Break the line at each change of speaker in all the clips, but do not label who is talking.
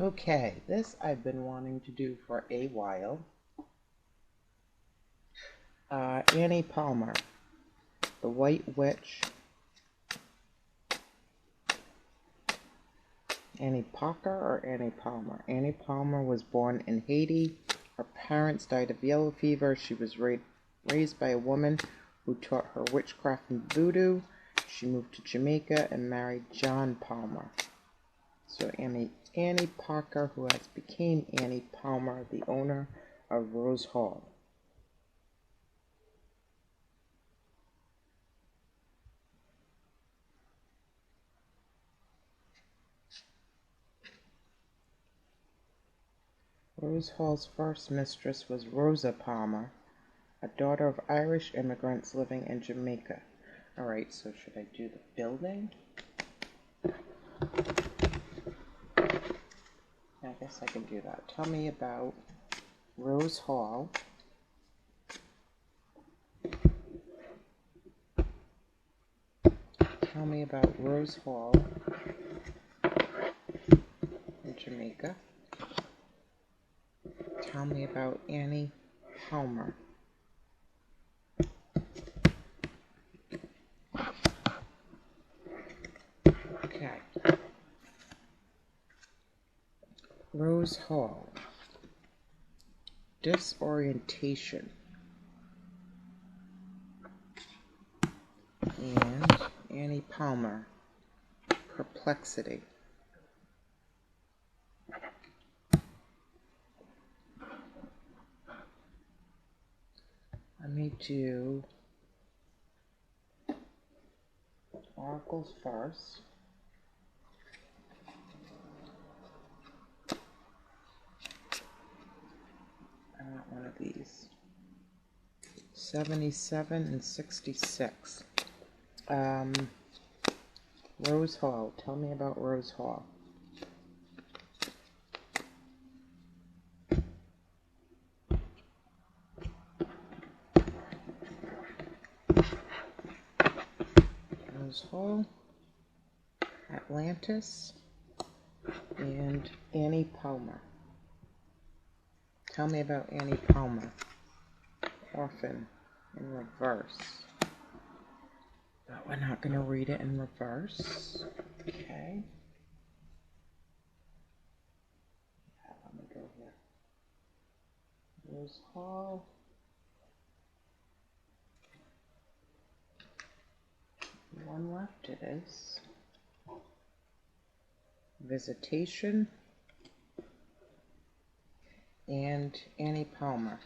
Okay, this I've been wanting to do for a while. Annie Palmer, The White Witch. Annie Parker or Annie Palmer? Annie Palmer was born in Haiti. Her parents died of yellow fever. She was raised by a woman who taught her witchcraft and voodoo. She moved to Jamaica and married John Palmer. So Annie Parker, who has became Annie Palmer, the owner of Rose Hall. Rose Hall's first mistress was Rosa Palmer, a daughter of Irish immigrants living in Jamaica. Alright, so should I do the building? I guess I can do that. Tell me about Rose Hall. Tell me about Rose Hall in Jamaica. Tell me about Annie Palmer. Okay. Rose Hall. Disorientation. And Annie Palmer. Perplexity. Let me do oracles first. I want one of these. 77 and 66. Rose Hall. Tell me about Rose Hall. Rose Hall, Atlantis, and Annie Palmer. Tell me about Annie Palmer. Orphan in reverse. But we're not going to read it in reverse. Okay. Yeah, let me go here. Rose Hall. One left it is. Visitation. And Annie Palmer.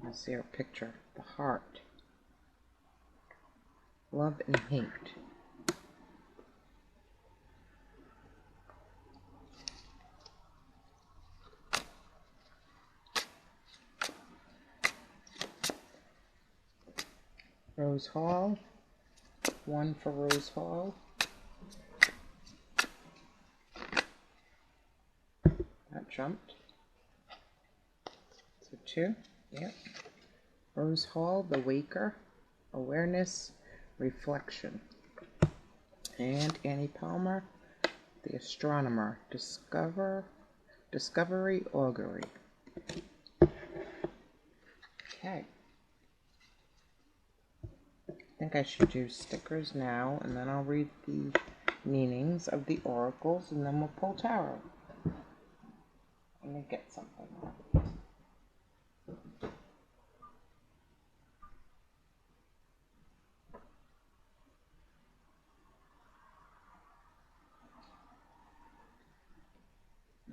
Let's see her picture. The heart. Love and hate. Rose Hall. One for Rose Hall. That jumped. So 2. Yep. Rose Hall, the Waker, Awareness, Reflection. And Annie Palmer, the Astronomer, Discovery, Augury. Okay. I think I should do stickers now, and then I'll read the meanings of the oracles, and then we'll pull tarot. Let me get something.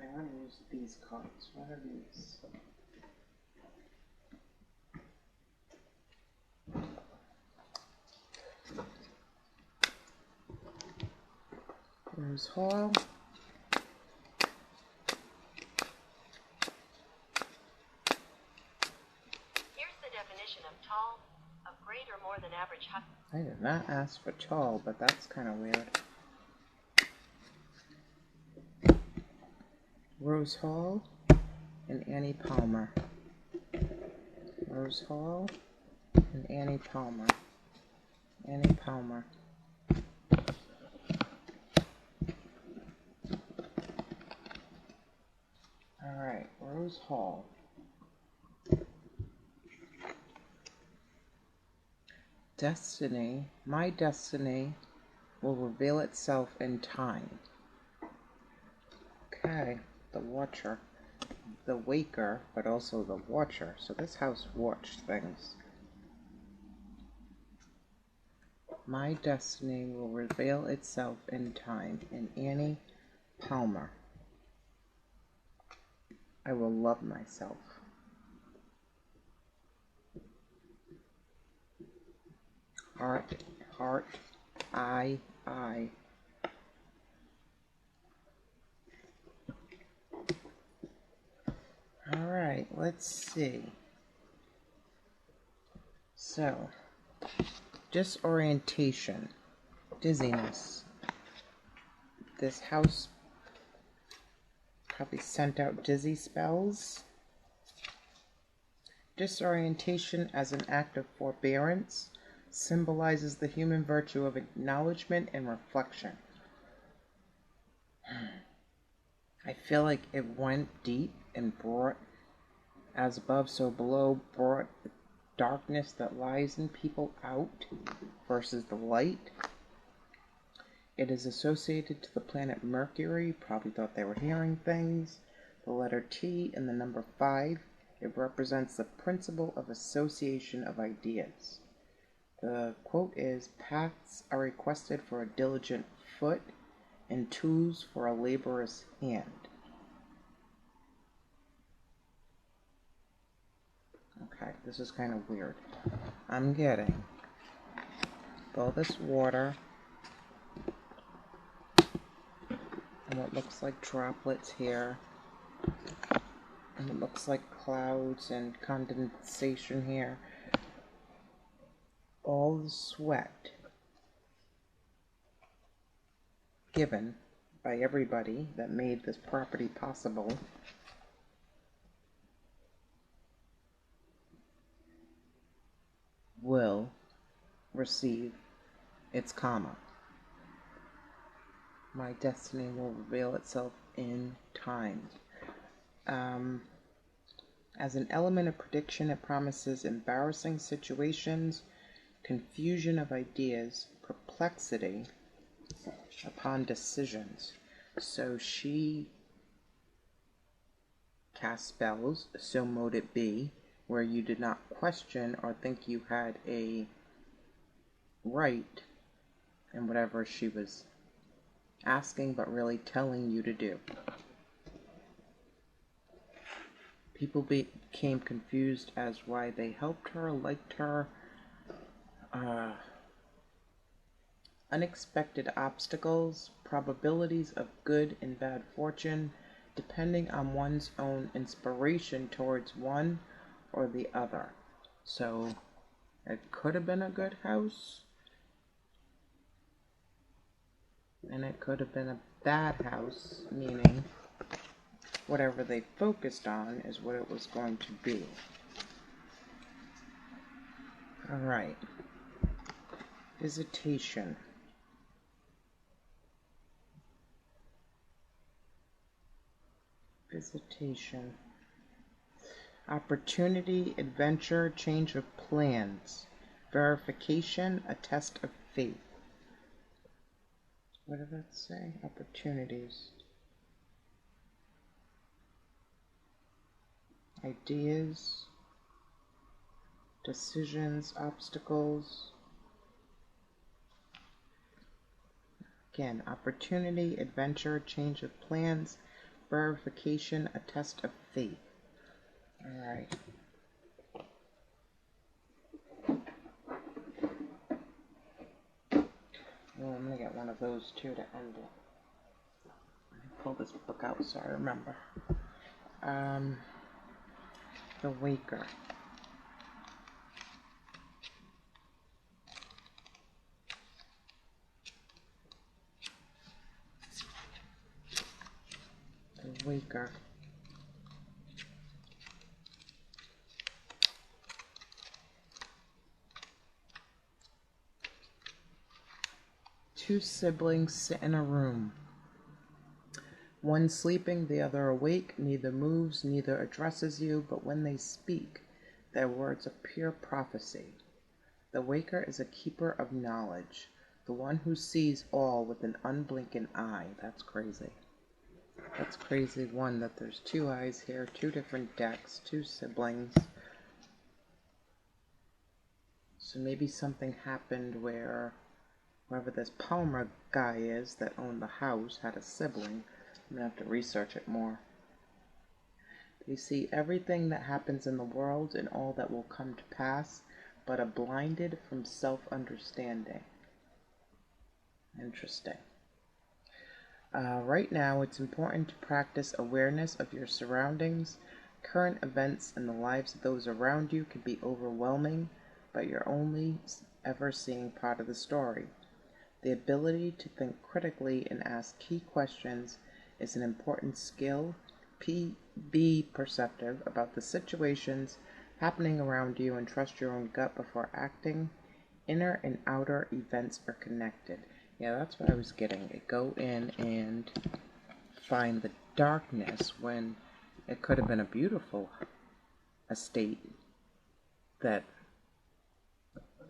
I want to use these cards. What are these? Rose Hall.
Here's the definition of tall, of great or more than average height.
I did not ask for tall, but that's kind of weird. Rose Hall and Annie Palmer. Rose Hall and Annie Palmer. Annie Palmer. Rose Hall. Destiny, my destiny will reveal itself in time. Okay, the Watcher, the Waker, but also the Watcher. So this house watched things. My destiny will reveal itself in time. In Annie Palmer. I will love myself. Heart, heart, I. Alright, let's see. So, disorientation, dizziness. This house probably sent out dizzy spells. Disorientation as an act of forbearance symbolizes the human virtue of acknowledgement and reflection. I feel like it went deep and brought, as above so below, brought the darkness that lies in people out versus the light. It is associated to the planet Mercury. Probably thought they were hearing things. The letter T and the number 5. It represents the principle of association of ideas. The quote is, paths are requested for a diligent foot and tools for a laborious hand. Okay, this is kind of weird. I'm getting all this water and what looks like droplets here, and it looks like clouds and condensation here. All the sweat given by everybody that made this property possible will receive its karma. My destiny will reveal itself in time. As an element of prediction, it promises embarrassing situations, confusion of ideas, perplexity upon decisions. So she cast spells, so mote it be, where you did not question or think you had a right in whatever she was asking, but really telling you to do. People became confused as why they helped her, liked her. Unexpected obstacles, probabilities of good and bad fortune, depending on one's own inspiration towards one or the other. So, it could have been a good house, and it could have been a bad house, meaning whatever they focused on is what it was going to be. Alright. Visitation. Visitation. Opportunity, adventure, change of plans. Verification, a test of faith. What did that say? Opportunities. Ideas. Decisions, obstacles. Again, opportunity, adventure, change of plans, verification, a test of faith. Alright. Well, I'm going to get one of those too to end it. Let me pull this book out so I remember. The Waker. The Waker. Two siblings sit in a room. One sleeping, the other awake, neither moves, neither addresses you, but when they speak, their words are pure prophecy. The waker is a keeper of knowledge, the one who sees all with an unblinking eye. That's crazy. That's crazy, one, that there's two eyes here, two different decks, two siblings. So maybe something happened where whoever this Palmer guy is that owned the house had a sibling. I'm going to have to research it more. They see everything that happens in the world and all that will come to pass, but are blinded from self-understanding. Interesting. Right now, it's important to practice awareness of your surroundings. Current events and the lives of those around you can be overwhelming, but you're only ever seeing part of the story. The ability to think critically and ask key questions is an important skill. Be perceptive about the situations happening around you and trust your own gut before acting. Inner and outer events are connected. Yeah, that's what I was getting. Go in and find the darkness when it could have been a beautiful estate that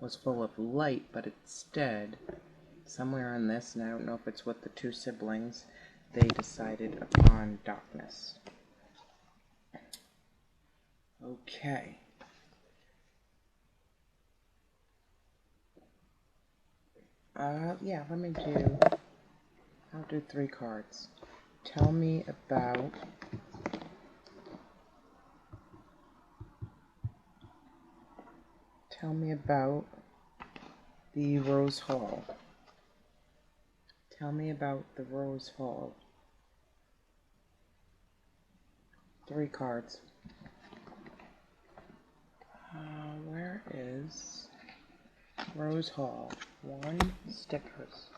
was full of light, but instead, somewhere in this, and I don't know if it's with the two siblings, they decided upon darkness. Okay. Yeah, I'll do 3 cards. Tell me about the Rose Hall. Tell me about the Rose Hall. 3 cards. Where is Rose Hall? 1 stickers.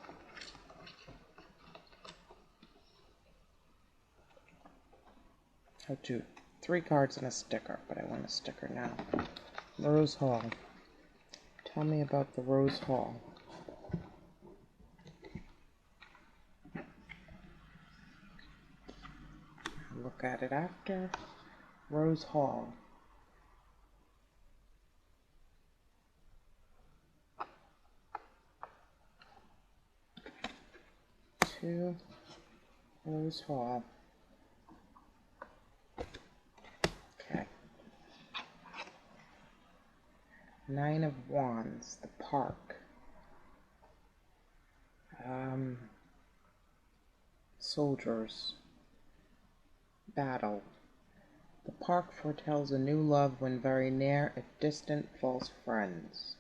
I'll do 3 cards and a sticker, but I want a sticker now. Rose Hall. Tell me about the Rose Hall. I'll look at it after. Rose Hall. To Rose Hall. Okay. 9 of Wands, the park. Soldiers. Battle. The park foretells a new love when very near, if distant, false friends.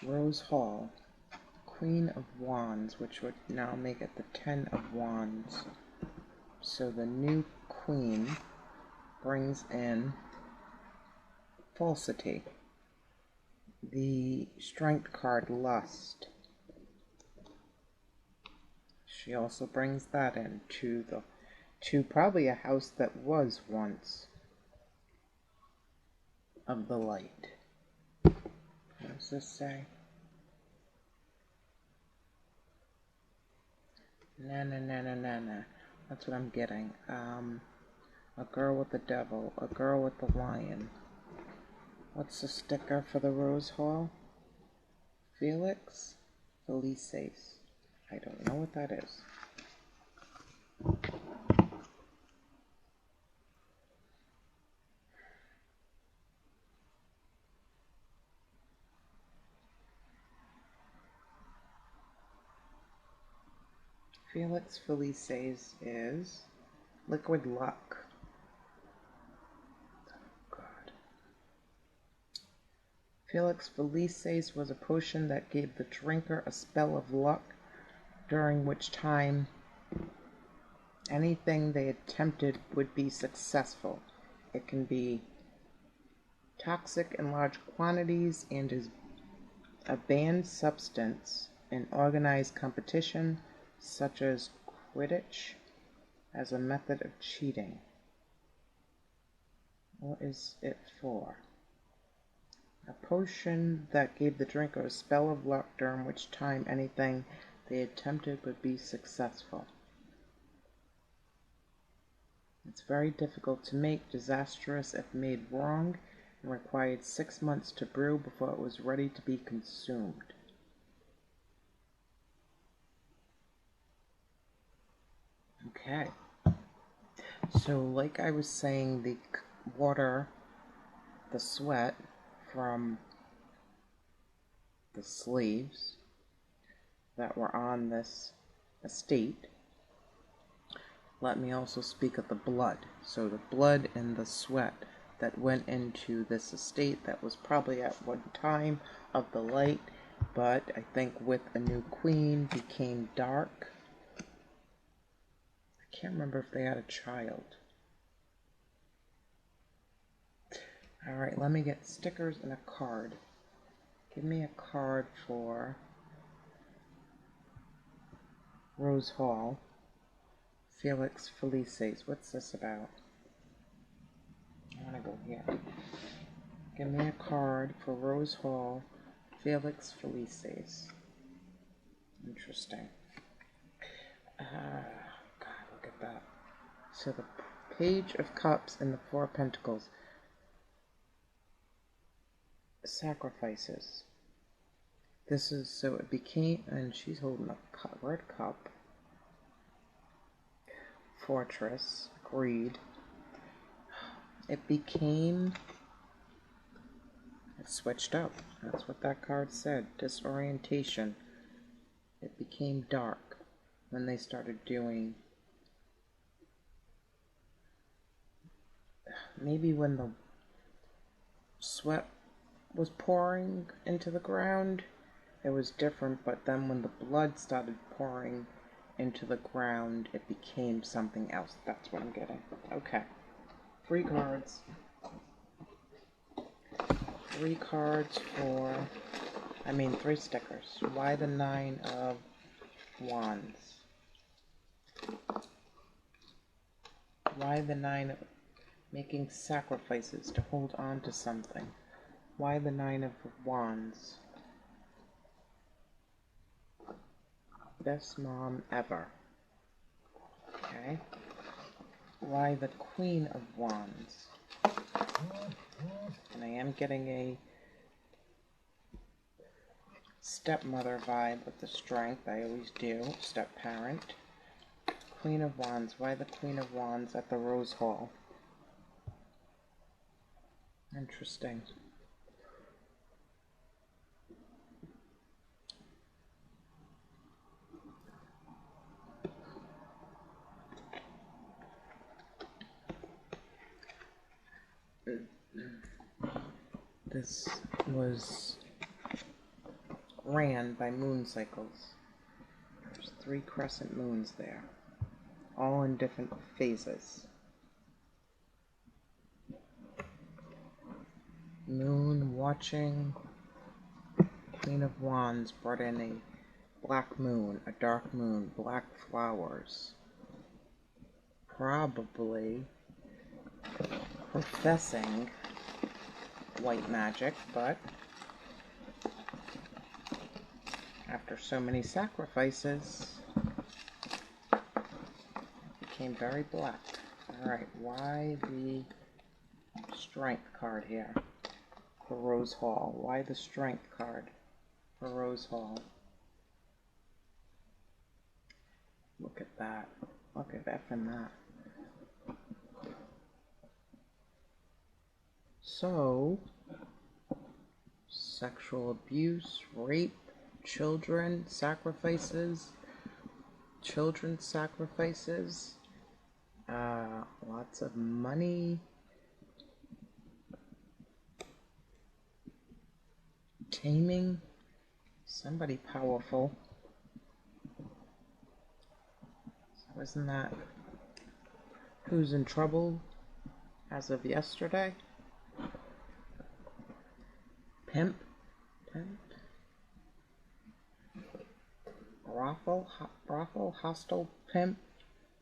Rose Hall. Queen of Wands, which would now make it the 10 of Wands. So the new queen brings in falsity. The strength card, lust. She also brings that in to probably a house that was once of the light. What does this say? Na. That's what I'm getting. A girl with the devil, a girl with the lion. What's the sticker for the Rose Hall? Felix Felices. I don't know what that is. Felix Felices is liquid luck. Felix Felices was a potion that gave the drinker a spell of luck, during which time anything they attempted would be successful. It can be toxic in large quantities and is a banned substance in organized competition, such as Quidditch, as a method of cheating. What is it for? A potion that gave the drinker a spell of luck, during which time anything they attempted would be successful. It's very difficult to make, disastrous if made wrong, and required 6 months to brew before it was ready to be consumed. Okay. So like I was saying, the water, the sweat from the slaves that were on this estate, let me also speak of the blood. So the blood and the sweat that went into this estate that was probably at one time of the light, but I think with a new queen became dark. I can't remember if they had a child. Alright, let me get stickers and a card. Give me a card for Rose Hall. Felix Felices. What's this about? I want to go here. Give me a card for Rose Hall. Felix Felices. Interesting. God, look at that. So the Page of Cups and the Four of Pentacles. Sacrifices. This is, so it became, and she's holding a red cup. Fortress. Greed. It became, it switched up. That's what that card said. Disorientation. It became dark when they started doing, maybe when the sweat was pouring into the ground, it was different, but then when the blood started pouring into the ground, it became something else. That's what I'm getting. Okay. 3 cards. 3 cards for, 3 stickers. Why the 9 of Wands? Why the 9 of making sacrifices to hold on to something? Why the 9 of Wands? Best mom ever. Okay. Why the Queen of Wands? And I am getting a stepmother vibe with the strength. I always do. Step-parent. Queen of Wands. Why the Queen of Wands at the Rose Hall? Interesting. This was ran by moon cycles. There's 3 crescent moons there, all in different phases. Moon watching. Queen of Wands brought in a black moon, a dark moon, black flowers. Probably professing white magic, but after so many sacrifices, it became very black. Alright, why the strength card here for Rose Hall? Why the strength card for Rose Hall? Look at that. Look at effing that. So, sexual abuse, rape, children's sacrifices, lots of money, taming, somebody powerful. So isn't that who's in trouble as of yesterday? Pimp, brothel, hostel, pimp,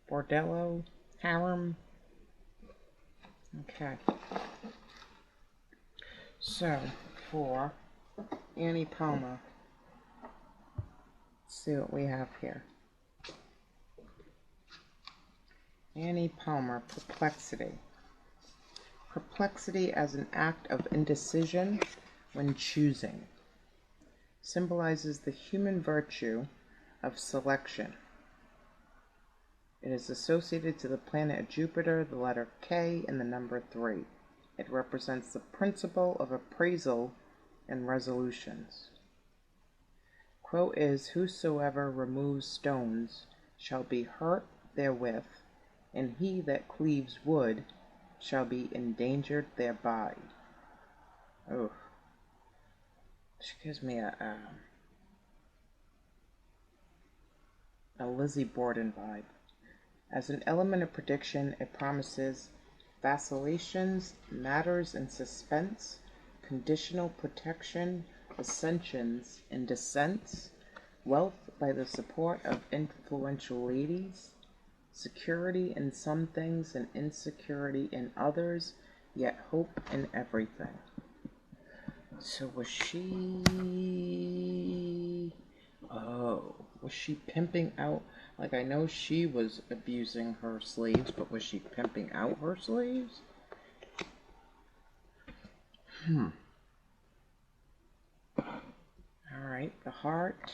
bordello, harem. Okay. So, for Annie Palmer, see what we have here. Annie Palmer, perplexity. Perplexity as an act of indecision when choosing. Symbolizes the human virtue of selection. It is associated to the planet Jupiter, the letter K, and the number 3. It represents the principle of appraisal and resolutions. Quote is, whosoever removes stones shall be hurt therewith, and he that cleaves wood shall be endangered thereby. Oh, she gives me a Lizzie Borden vibe. As an element of prediction, it promises vacillations, matters in suspense, conditional protection, ascensions and descents, wealth by the support of influential ladies, security in some things and insecurity in others, yet hope in everything. So was she... Oh, was she pimping out? Like, I know she was abusing her slaves, but was she pimping out her slaves? Alright, the heart.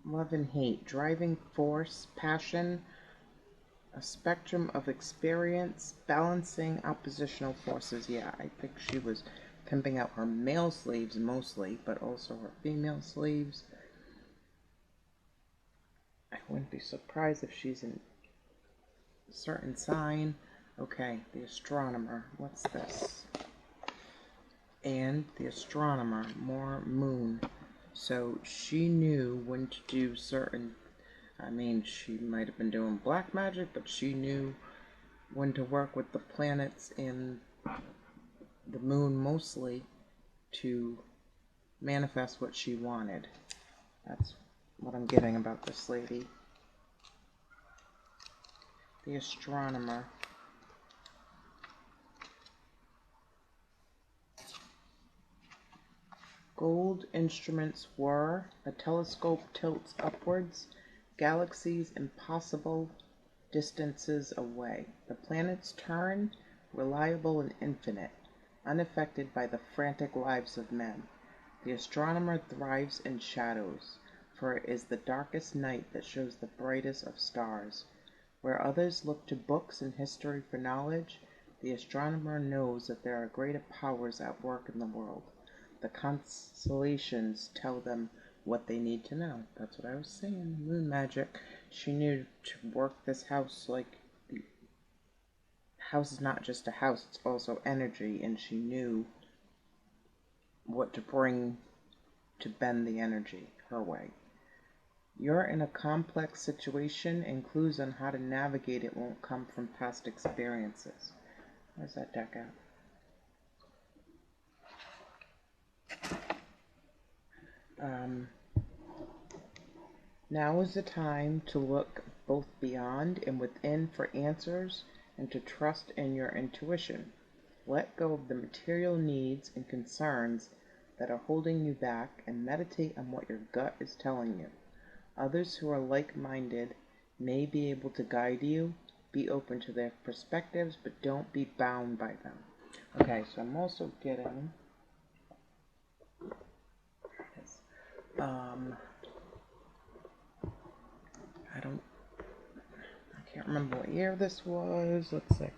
Love and hate, driving force, passion, a spectrum of experience, balancing oppositional forces. Yeah, I think she was pimping out her male slaves mostly, but also her female slaves. I wouldn't be surprised if she's in a certain sign. Okay, the astronomer. What's this? And the astronomer, more moon. So she knew when to do certain, I mean, she might have been doing black magic, but she knew when to work with the planets and the moon mostly to manifest what she wanted. That's what I'm getting about this lady. The astronomer. Gold instruments were, a telescope tilts upwards, galaxies impossible distances away. The planets turn, reliable and infinite, unaffected by the frantic lives of men. The astronomer thrives in shadows, for it is the darkest night that shows the brightest of stars. Where others look to books and history for knowledge, the astronomer knows that there are greater powers at work in the world. The constellations tell them what they need to know. That's what I was saying. Moon magic. She knew to work this house like... The house is not just a house, it's also energy, and she knew what to bring to bend the energy her way. You're in a complex situation, and clues on how to navigate it won't come from past experiences. Where's that deck at? Now is the time to look both beyond and within for answers and to trust in your intuition. Let go of the material needs and concerns that are holding you back and meditate on what your gut is telling you. Others who are like-minded may be able to guide you. Be open to their perspectives, but don't be bound by them. Okay, so I'm also getting... I can't remember what year this was. Let's see.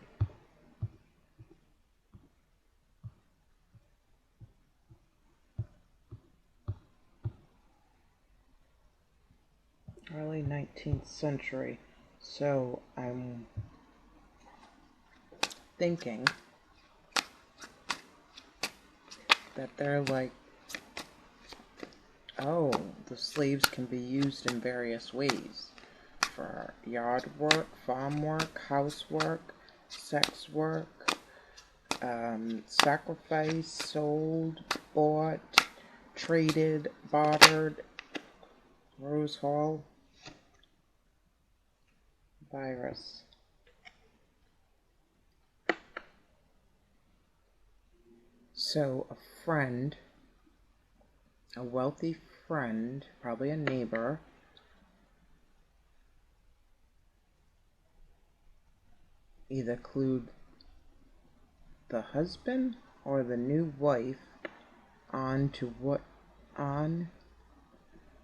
Early 19th century. So I'm thinking that they're like, oh, the slaves can be used in various ways. For yard work, farm work, housework, sex work, sacrifice, sold, bought, traded, bartered, Rose Hall, virus. So a friend, a wealthy friend, probably a neighbor, either clued the husband or the new wife on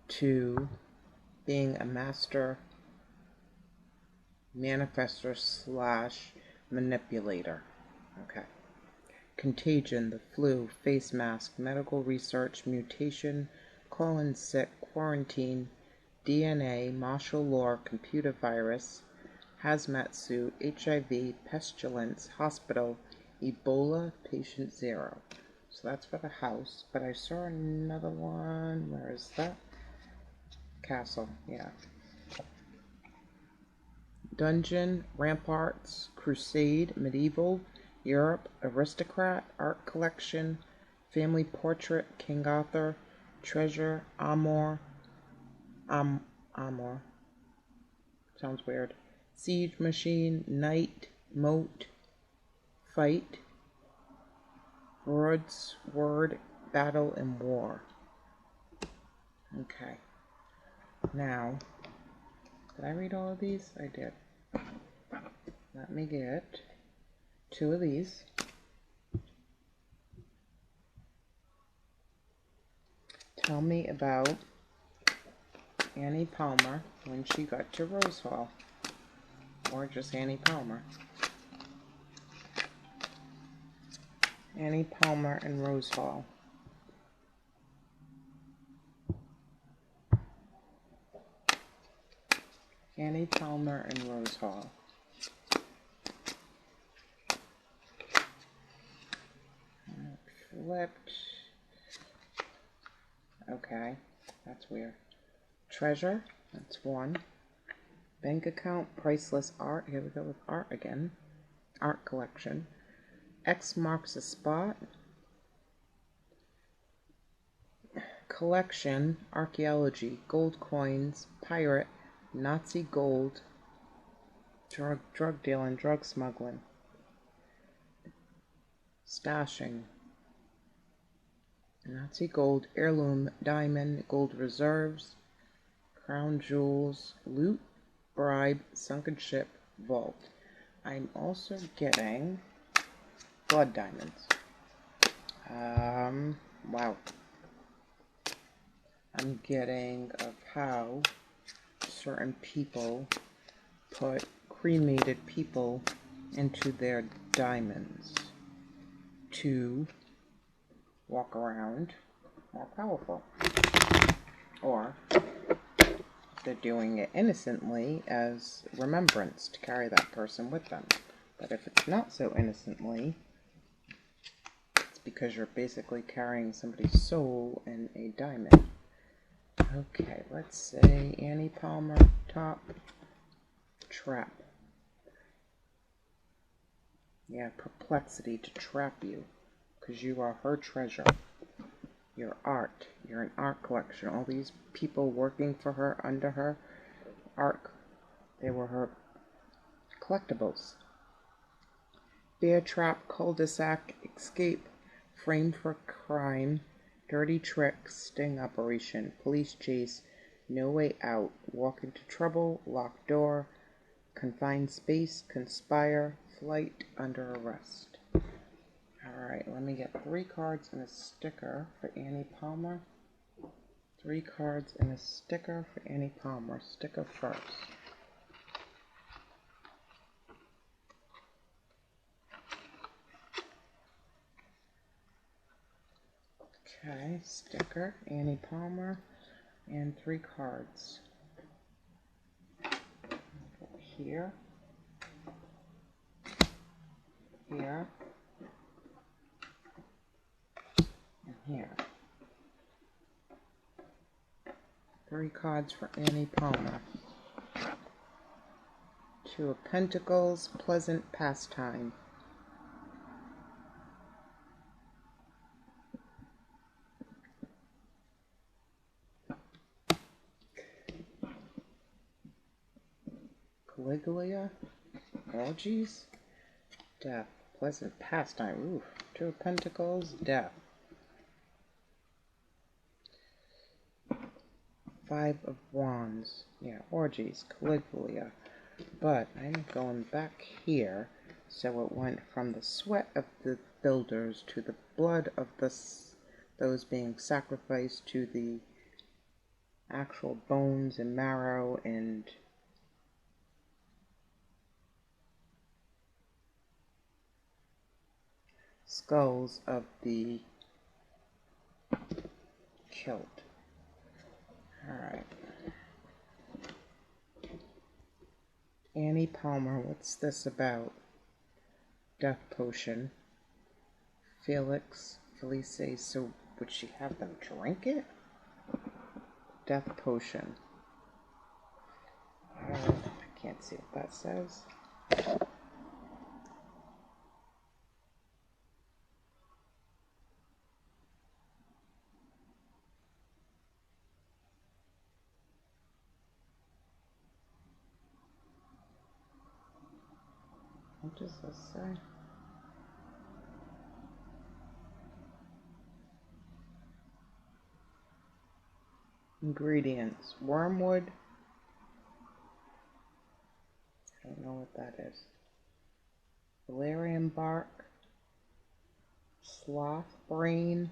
to being a master manifestor slash manipulator. Okay. Contagion, the flu, face mask, medical research, mutation, colon sick, quarantine, DNA, martial law, computer virus, hazmat suit, HIV, pestilence, hospital, Ebola, patient zero. So that's for the house. But I saw another one. Where is that? Castle, yeah. Dungeon, ramparts, crusade, medieval, Europe, aristocrat, art collection, family portrait, King Arthur, treasure, amour, amour, sounds weird, siege machine, knight, moat, fight, word, battle, and war. Okay. Now, did I read all of these? I did. Let me get 2 of these. Tell me about Annie Palmer when she got to Rose Hall. Or just Annie Palmer. Annie Palmer and Rose Hall. Annie Palmer and Rose Hall. Flipped. Okay, that's weird. Treasure, that's 1. Bank account, priceless art. Here we go with art again. Art collection. X marks a spot. Collection, archaeology, gold coins, pirate, Nazi gold, drug dealing, drug smuggling. Stashing. Nazi gold, heirloom, diamond, gold reserves, crown jewels, loot, bribe, sunken ship, vault. I'm also getting blood diamonds. Wow. I'm getting of how certain people put cremated people into their diamonds to walk around more powerful. Or they're doing it innocently as remembrance to carry that person with them. But if it's not so innocently, it's because you're basically carrying somebody's soul in a diamond. Okay, let's say Annie Palmer, top, trap. Yeah, perplexity, to trap you, because you are her treasure. Your art, you're an art collection. All these people working for her, under her, art, they were her collectibles. Bear trap, cul-de-sac, escape, framed for crime, dirty trick, sting operation, police chase, no way out, walk into trouble, locked door, confined space, conspire, flight, under arrest. Alright, let me get 3 cards and a sticker for Annie Palmer. 3 cards and a sticker for Annie Palmer. Sticker first. Okay, sticker, Annie Palmer, and 3 cards. Here, here, and here. 3 cards for Annie Palmer. 2 of Pentacles, pleasant pastime. Caligula, orgies, death, pleasant pastime. Oof. Two of Pentacles, death. Five of Wands. Yeah, orgies, Caligula. But I'm going back here. So it went from the sweat of the builders to the blood of those being sacrificed to the actual bones and marrow and skulls of the killed. Alright. Annie Palmer, what's this about? Death potion. Felice, so would she have them drink it? Death potion. I can't see what that says. What does this say? Ingredients. Wormwood. I don't know what that is. Valerian bark. Sloth brain.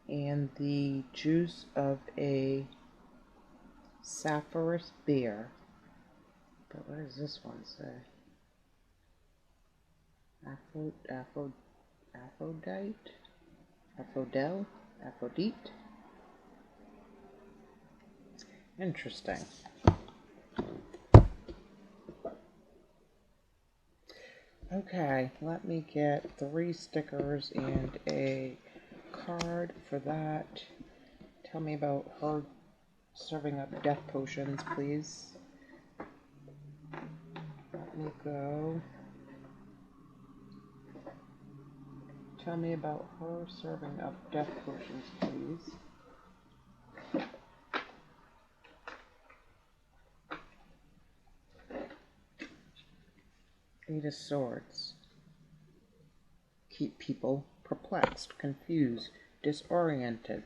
And the juice of a sapphirus beer. But what does this one say? Aphrodite? Interesting. Okay, let me get 3 stickers and a card for that. Tell me about her serving up death potions, please. Let me go. Tell me about her serving up death potions, please. Eight of Swords. Keep people perplexed, confused, disoriented.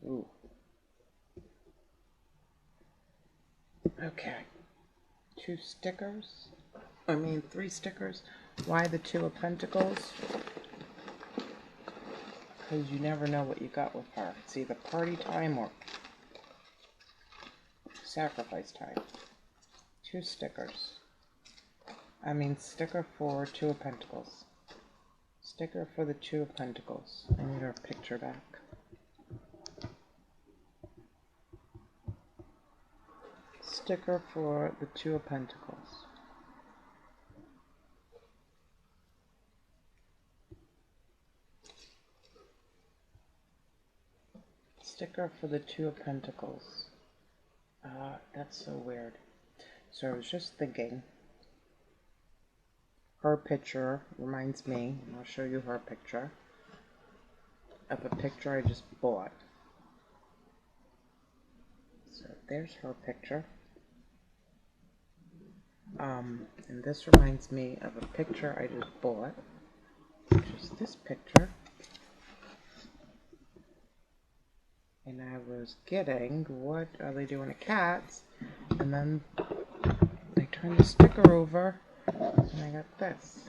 Ooh. Okay. 3 stickers. Why the Two of Pentacles? Because you never know what you got with her. It's either party time or sacrifice time. 2 stickers. Sticker for Two of Pentacles. Sticker for the Two of Pentacles. I need her picture back. Sticker for the Two of Pentacles. Sticker for the Two of Pentacles. That's so weird. So I was just thinking, her picture reminds me, and I'll show you her picture, of a picture I just bought. So there's her picture. And this reminds me of a picture I just bought, which is this picture. And I was getting, what are they doing to cats? And then I turned the sticker over, and I got this.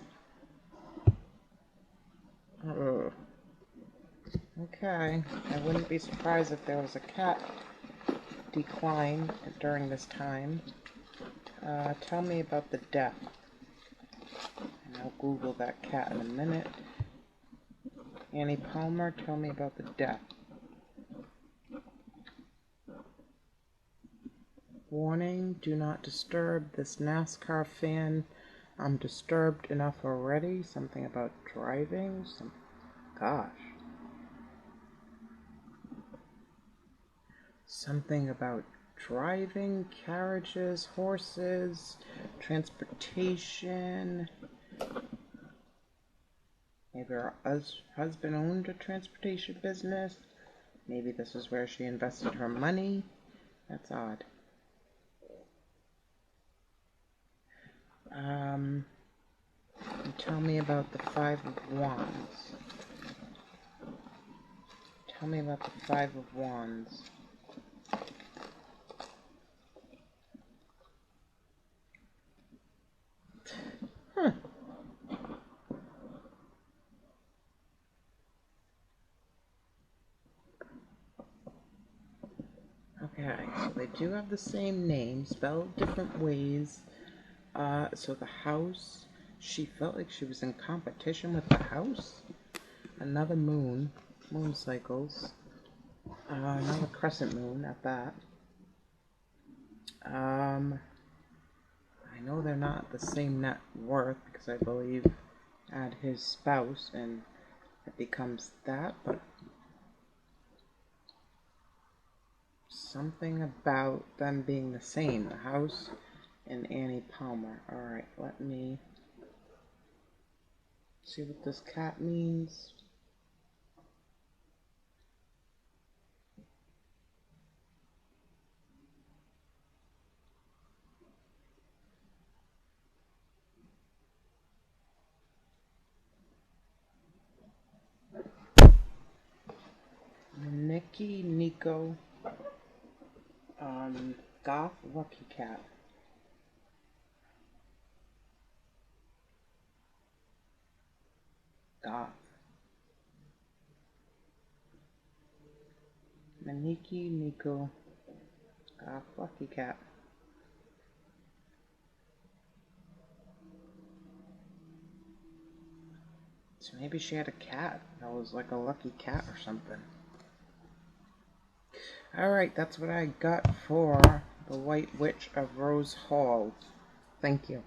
Oh. Okay, I wouldn't be surprised if there was a cat decline during this time. Tell me about the death. And I'll Google that cat in a minute. Annie Palmer, tell me about the death. Warning, do not disturb this NASCAR fan. I'm disturbed enough already. Something about driving. Gosh. Something about driving, carriages, horses, transportation. Maybe her husband owned a transportation business. Maybe this is where she invested her money. That's odd. And tell me about the Five of Wands. Tell me about the Five of Wands. Huh. Okay, so they do have the same name, spelled different ways. So the house, she felt like she was in competition with the house. Another moon cycles. Another crescent moon at that. I know they're not the same net worth because I believe add his spouse and it becomes that, but something about them being the same, the house and Annie Palmer. Alright, let me see what this cat means. Nico, Goth Lucky Cat. Goth. Maniki Nico, Goth Lucky Cat. So maybe she had a cat that was like a lucky cat or something. Alright, that's what I got for the White Witch of Rose Hall. Thank you.